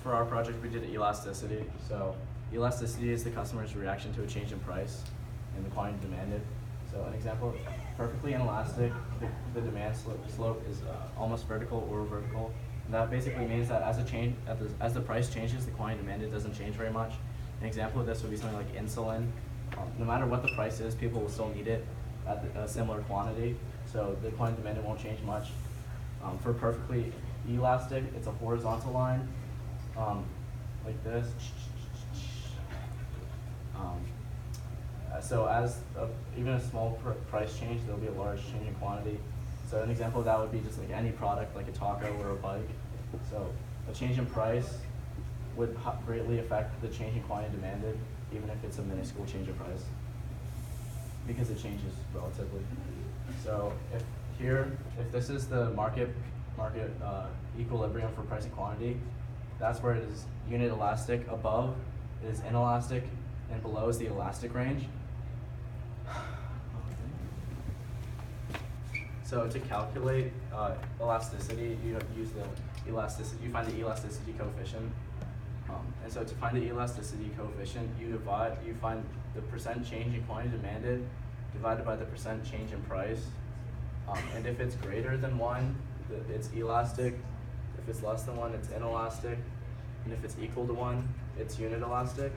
for our project, we did elasticity. So elasticity is the customer's reaction to a change in price and the quantity demanded. So an example, perfectly inelastic, the demand slope is almost vertical or vertical. And that basically means that as the price changes, the quantity demanded doesn't change very much. An example of this would be something like insulin. No matter what the price is, people will still need it at a similar quantity. So the quantity demanded won't change much. For perfectly elastic, it's a horizontal line, like this. So as even a small price change, there'll be a large change in quantity. So an example of that would be just like any product, like a taco or a bike. So a change in price would greatly affect the change in quantity demanded, even if it's a minuscule change in price, because it changes relatively. So if this is the market equilibrium for price and quantity, that's where it is unit elastic. Above it is inelastic, and below is the elastic range. So to calculate elasticity, you use the elasticity. You find the elasticity coefficient, and so to find the elasticity coefficient, you find the percent change in quantity demanded divided by the percent change in price. And if it's greater than 1, it's elastic. If it's less than 1, it's inelastic. And if it's equal to 1, it's unit elastic.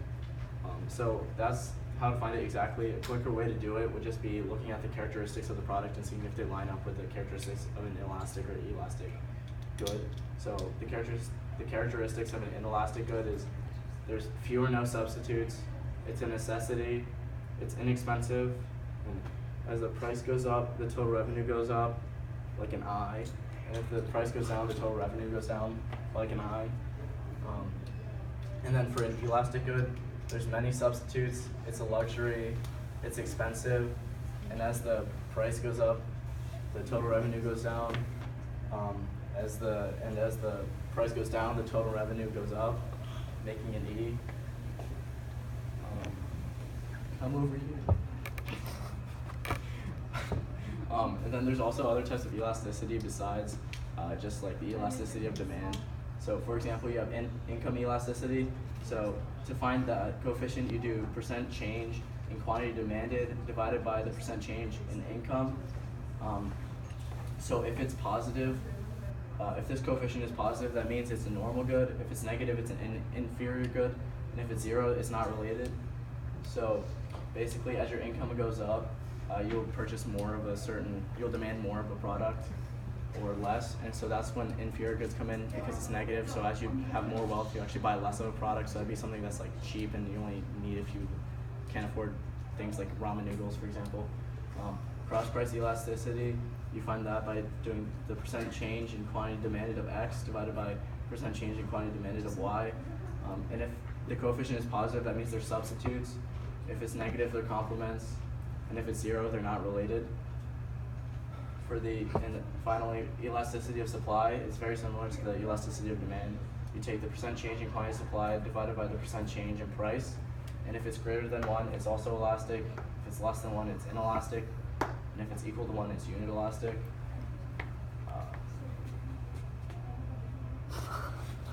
So that's how to find it exactly. A quicker way to do it would just be looking at the characteristics of the product and seeing if they line up with the characteristics of an elastic or elastic good. So the characteristics of an inelastic good is there's few or no substitutes, it's a necessity, it's inexpensive, and as the price goes up, the total revenue goes up, like an I. And if the price goes down, the total revenue goes down, like an I. And then for an elastic good, there's many substitutes, it's a luxury, it's expensive, and as the price goes up, the total revenue goes down. As the price goes down, the total revenue goes up, making an E. Come over here. And then there's also other types of elasticity besides just like the elasticity of demand. So for example, you have income elasticity. So to find the coefficient, you do percent change in quantity demanded divided by the percent change in income. So if it's positive, if this coefficient is positive, that means it's a normal good. If it's negative, it's an inferior good. And if it's 0, it's not related. So basically, as your income goes up, you'll purchase more of you'll demand more of a product or less, and so that's when inferior goods come in because it's negative. So as you have more wealth, you actually buy less of a product, so that'd be something that's like cheap and you only need if you can't afford things like ramen noodles, for example. Cross price elasticity, you find that by doing the percent change in quantity demanded of X divided by percent change in quantity demanded of Y. And if the coefficient is positive, that means they're substitutes. If it's negative, they're complements. And if it's 0, they're not related. And finally, elasticity of supply is very similar to the elasticity of demand. You take the percent change in quantity supplied divided by the percent change in price. And if it's greater than 1, it's also elastic. If it's less than 1, it's inelastic. And if it's equal to 1, it's unit elastic.